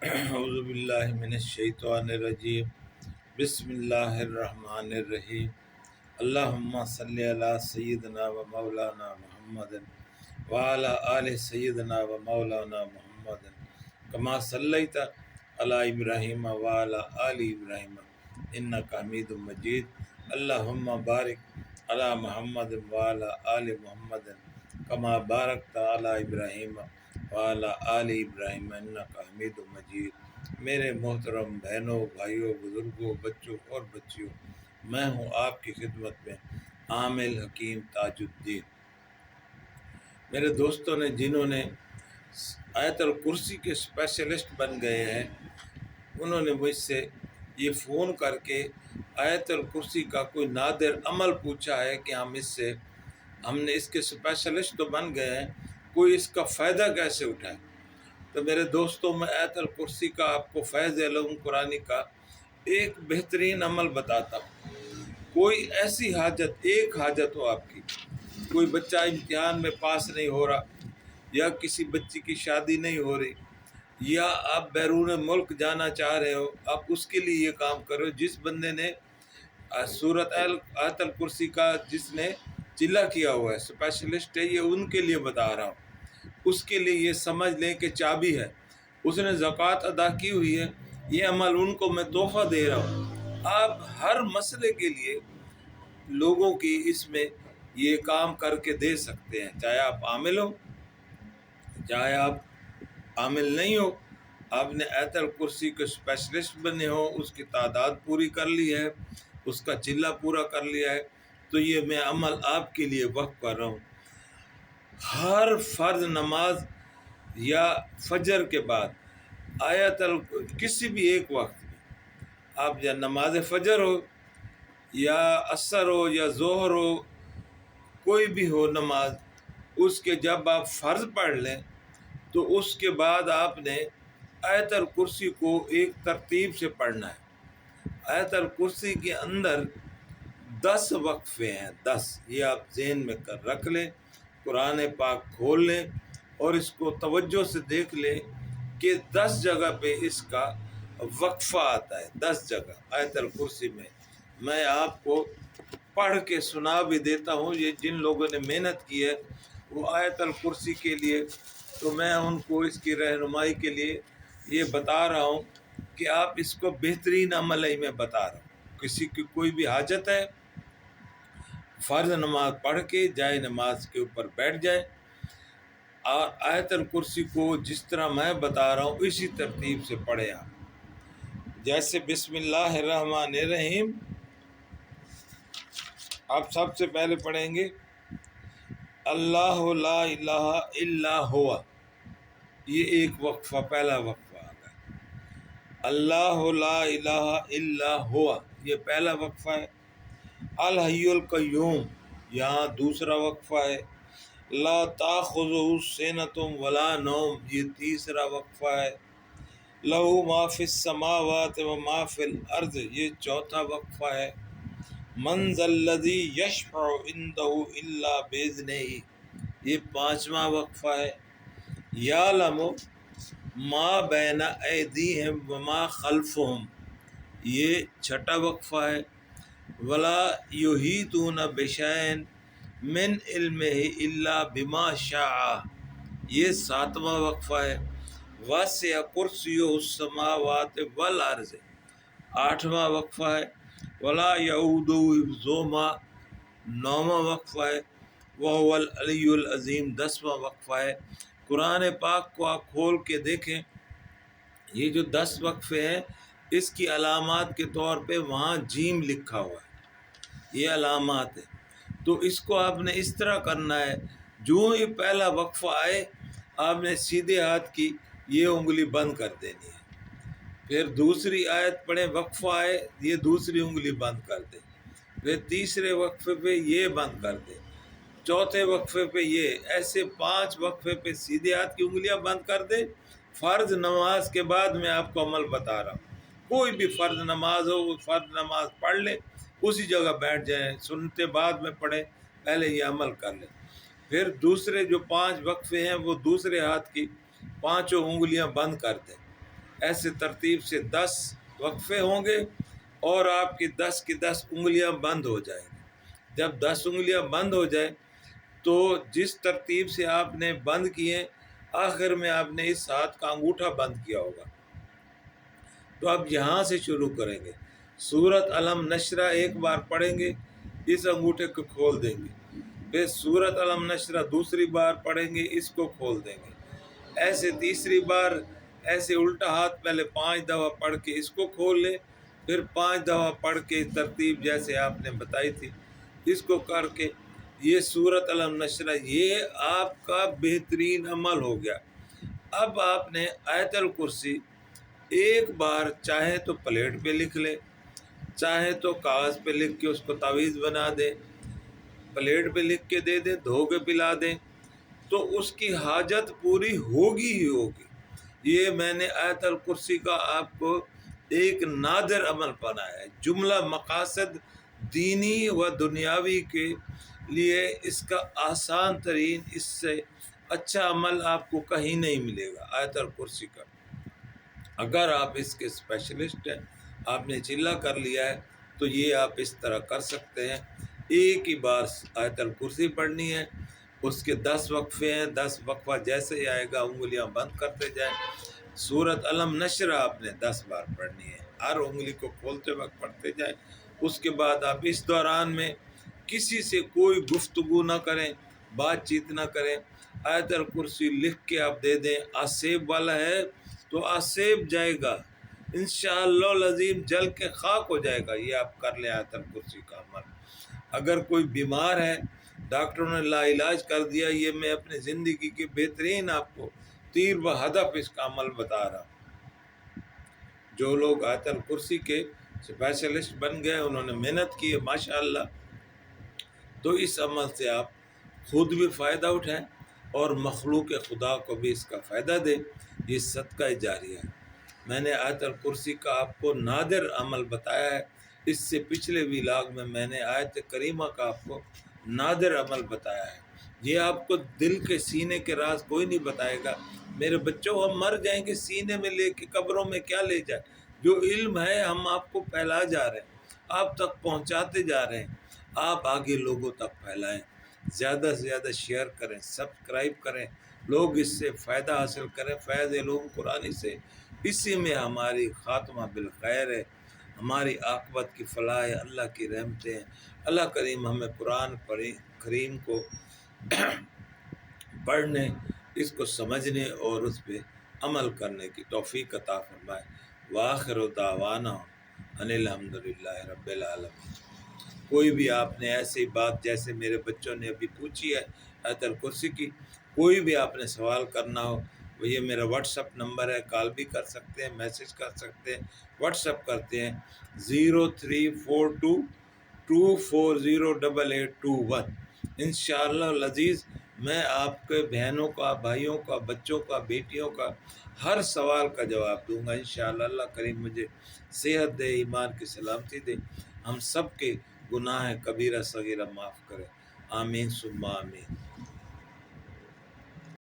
اعوذ باللہ من الشیطان الرجیم بسم اللہ الرحمن الرحیم اللہم صلی علی سیدنا و مولانا محمد وعلی آل سیدنا و مولانا محمد کما صلیت علی ابراہیم وعلی آل ابراہیم انکا حمید مجید اللہم بارک علی محمد وعلی آل محمد کما بارکت علی ابراہیم وعلی آل ابراہیم انکا حمید مجید۔ میرے محترم بہنوں، بھائیوں، بزرگوں، بچوں اور بچیوں، میں ہوں آپ کی خدمت میں عامل حکیم تاج الدین۔ میرے دوستوں نے جنہوں نے آیت الکرسی کے اسپیشلسٹ بن گئے ہیں، انہوں نے مجھ سے یہ فون کر کے آیت الکرسی کا کوئی نادر عمل پوچھا ہے کہ ہم نے اس کے اسپیشلسٹ تو بن گئے ہیں، کوئی اس کا فائدہ کیسے اٹھائے۔ تو میرے دوستوں، میں آیت الکرسی کا آپ کو فیض علم قرآنی کا ایک بہترین عمل بتاتا ہوں۔ کوئی ایسی حاجت، ایک حاجت ہو آپ کی، کوئی بچہ امتحان میں پاس نہیں ہو رہا، یا کسی بچی کی شادی نہیں ہو رہی، یا آپ بیرون ملک جانا چاہ رہے ہو، آپ اس کے لیے یہ کام کرو۔ جس بندے نے سورۃ آیت الکرسی کا جس نے چلا کیا ہوا ہے، اسپیشلسٹ ہے، یہ ان کے لیے بتا رہا ہوں۔ اس کے لیے یہ سمجھ لیں کہ چابی ہے، اس نے زکوٰۃ ادا کی ہوئی ہے، یہ عمل ان کو میں تحفہ دے رہا ہوں۔ آپ ہر مسئلے کے لیے لوگوں کی اس میں یہ کام کر کے دے سکتے ہیں، چاہے آپ عامل ہو، چاہے آپ عامل نہیں ہو، آپ نے آیت الکرسی کے اسپیشلسٹ بنے ہو، اس کی تعداد پوری کر لی ہے، اس کا چلہ پورا کر لیا ہے، تو یہ میں عمل آپ کے لیے وقف کر رہا ہوں۔ ہر فرض نماز یا فجر کے بعد کسی بھی ایک وقت میں آپ یا نماز فجر ہو یا عصر ہو یا ظہر ہو، کوئی بھی ہو نماز، اس کے جب آپ فرض پڑھ لیں تو اس کے بعد آپ نے آیت الکرسی کو ایک ترتیب سے پڑھنا ہے۔ آیت الکرسی کے اندر 10 وقفے ہیں، 10، یہ آپ ذہن میں رکھ لیں، قرآن پاک کھول لیں اور اس کو توجہ سے دیکھ لیں کہ 10 جگہ پہ اس کا وقفہ آتا ہے، 10 جگہ آیت الکرسی میں آپ کو پڑھ کے سنا بھی دیتا ہوں۔ یہ جن لوگوں نے محنت کی ہے وہ آیت الکرسی کے لیے، تو میں ان کو اس کی رہنمائی کے لیے یہ بتا رہا ہوں کہ آپ اس کو بہترین عمل ہی میں بتا رہا ہوں۔ کسی کی کوئی بھی حاجت ہے، فرض نماز پڑھ کے جائے نماز کے اوپر بیٹھ جائے اور آیت الکرسی کو جس طرح میں بتا رہا ہوں اسی ترتیب سے پڑھے آپ۔ جیسے بسم اللہ الرحمن الرحیم آپ سب سے پہلے پڑھیں گے، اللہ لا الہ الا ہوا، یہ ایک وقفہ، پہلا وقفہ آ گیا۔ اللہ لا الہ الا ہوا، یہ پہلا وقفہ ہے۔ الحی القیوم، یہاں دوسرا وقفہ ہے۔ لا تاخذہ سنۃ ولا نوم، یہ تیسرا وقفہ ہے۔ لہ ما فی السماوات و ما فی الارض، یہ چوتھا وقفہ ہے۔ من ذا الذی یشفع عندہ الا باذنہ، یہ پانچواں وقفہ ہے۔ یعلم ما بین ایدیہم وما خلفہم، یہ چھٹا وقفہ ہے۔ ولا یحیطون بشیء من علمہ الا بما شاء، یہ ساتواں وقفہ ہے۔ وسع کرسیہ السماوات والارض، آٹھواں وقفہ ہے۔ ولا یعودہ حفظہما، نوواں وقفہ ہے۔ وہو العلی العظیم، 10واں وقفہ ہے۔ قرآن پاک کو آپ کھول کے دیکھیں، یہ جو 10 وقفے ہیں اس کی علامات کے طور پہ وہاں جیم لکھا ہوا ہے، یہ علامات ہے۔ تو اس کو آپ نے اس طرح کرنا ہے، جو ہی پہلا وقفہ آئے آپ نے سیدھے ہاتھ کی یہ انگلی بند کر دینی ہے، پھر دوسری آیت پڑھیں، وقفہ آئے یہ دوسری انگلی بند کر دیں، پھر تیسرے وقفے پہ یہ بند کر دیں، چوتھے وقفے پہ یہ، ایسے 5 وقفے پہ سیدھے ہاتھ کی انگلیاں بند کر دیں۔ فرض نماز کے بعد میں آپ کو عمل بتا رہا ہوں، کوئی بھی فرض نماز ہو، وہ فرض نماز پڑھ لیں، اسی جگہ بیٹھ جائیں، سنتے بعد میں پڑھیں، پہلے یہ عمل کر لیں۔ پھر دوسرے جو 5 وقفے ہیں وہ دوسرے ہاتھ کی 5 انگلیاں بند کر دیں، ایسے ترتیب سے 10 وقفے ہوں گے اور آپ کی 10 انگلیاں بند ہو جائیں گی۔ جب 10 انگلیاں بند ہو جائیں تو جس ترتیب سے آپ نے بند کیے، آخر میں آپ نے اس ہاتھ کا انگوٹھا بند کیا ہوگا، تو اب یہاں سے شروع کریں گے۔ سورۃ علم نشرہ ایک بار پڑھیں گے، اس انگوٹھے کو کھول دیں گے، پھر سورۃ علم نشرہ دوسری بار پڑھیں گے، اس کو کھول دیں گے، ایسے تیسری بار ایسے الٹا ہاتھ پہلے 5 دفعہ پڑھ کے اس کو کھول لیں، پھر 5 دفعہ پڑھ کے ترتیب جیسے آپ نے بتائی تھی اس کو کر کے یہ سورۃ علم نشرہ، یہ آپ کا بہترین عمل ہو گیا۔ اب آپ نے آیت الکرسی ایک بار چاہے تو پلیٹ پہ لکھ لیں، چاہے تو کاغذ پہ لکھ کے اس کو تعویذ بنا دیں، پلیٹ پہ لکھ کے دے دیں، دھو کے پلا دیں، تو اس کی حاجت پوری ہوگی ہی ہوگی۔ یہ میں نے آیت الکرسی کا آپ کو ایک نادر عمل بنایا ہے۔ جملہ مقاصد دینی و دنیاوی کے لیے اس کا آسان ترین، اس سے اچھا عمل آپ کو کہیں نہیں ملے گا آیت الکرسی کا۔ اگر آپ اس کے اسپیشلسٹ ہیں، آپ نے چلہ کر لیا ہے، تو یہ آپ اس طرح کر سکتے ہیں۔ ایک ہی بار آیت الکرسی پڑھنی ہے، اس کے 10 وقفے ہیں، 10 وقفہ جیسے ہی آئے گا انگلیاں بند کرتے جائیں۔ سورۃ علم نشرہ آپ نے 10 بار پڑھنی ہے، ہر انگلی کو کھولتے وقت پڑھتے جائیں۔ اس کے بعد آپ اس دوران میں کسی سے کوئی گفتگو نہ کریں، بات چیت نہ کریں، آیت الکرسی لکھ کے آپ دے دیں۔ آسیب والا ہے تو آسیب جائے گا، انشاءاللہ العظیم جل کے خاک ہو جائے گا۔ یہ آپ کر لیں آیت الکرسی کا عمل۔ اگر کوئی بیمار ہے، ڈاکٹروں نے لا علاج کر دیا، یہ میں اپنے زندگی کے بہترین آپ کو تیر و ہدف اس کا عمل بتا رہا ہوں۔ جو لوگ آیت الکرسی کے اسپیشلسٹ بن گئے، انہوں نے محنت کی ہے ماشاءاللہ، تو اس عمل سے آپ خود بھی فائدہ اٹھائیں اور مخلوق خدا کو بھی اس کا فائدہ دیں۔ یہ صدقہ جاریہ ہے۔ میں نے آیت الکرسی کا آپ کو نادر عمل بتایا ہے، اس سے پچھلے ویلاگ میں نے آیت کریمہ کا آپ کو نادر عمل بتایا ہے۔ یہ آپ کو دل کے سینے کے راز کوئی نہیں بتائے گا۔ میرے بچوں، ہم مر جائیں گے، سینے میں لے کے قبروں میں کیا لے جائیں؟ جو علم ہے ہم آپ کو پھیلا جا رہے ہیں، آپ تک پہنچاتے جا رہے ہیں، آپ آگے لوگوں تک پھیلائیں، زیادہ سے زیادہ شیئر کریں، سبسکرائب کریں، لوگ اس سے فائدہ حاصل کریں، فیض علوم قرآنی سے۔ اسی میں ہماری خاتمہ بالخیر ہے، ہماری عاقبت کی فلاح ہے، اللہ کی رحمتیں ہیں۔ اللہ کریم ہمیں قرآن کریم کو پڑھنے، اس کو سمجھنے اور اس پہ عمل کرنے کی توفیق عطا فرمائے۔ وآخر دعوانا ان الحمدللہ رب العالمین۔ کوئی بھی آپ نے ایسی بات جیسے میرے بچوں نے ابھی پوچھی ہے آیت الکرسی کی، کوئی بھی آپ نے سوال کرنا ہو، یہ میرا واٹس اپ نمبر ہے، کال بھی کر سکتے ہیں، میسج کر سکتے ہیں، واٹس اپ کرتے ہیں 0342240881۔ انشاءاللہ العزیز میں آپ کے بہنوں کا، بھائیوں کا، بچوں کا، بیٹیوں کا ہر سوال کا جواب دوں گا انشاءاللہ۔ اللہ کریم مجھے صحت دے، ایمان کی سلامتی دے، ہم سب کے گناہ کبیرہ صغیرہ معاف کرے، آمین ثم آمین۔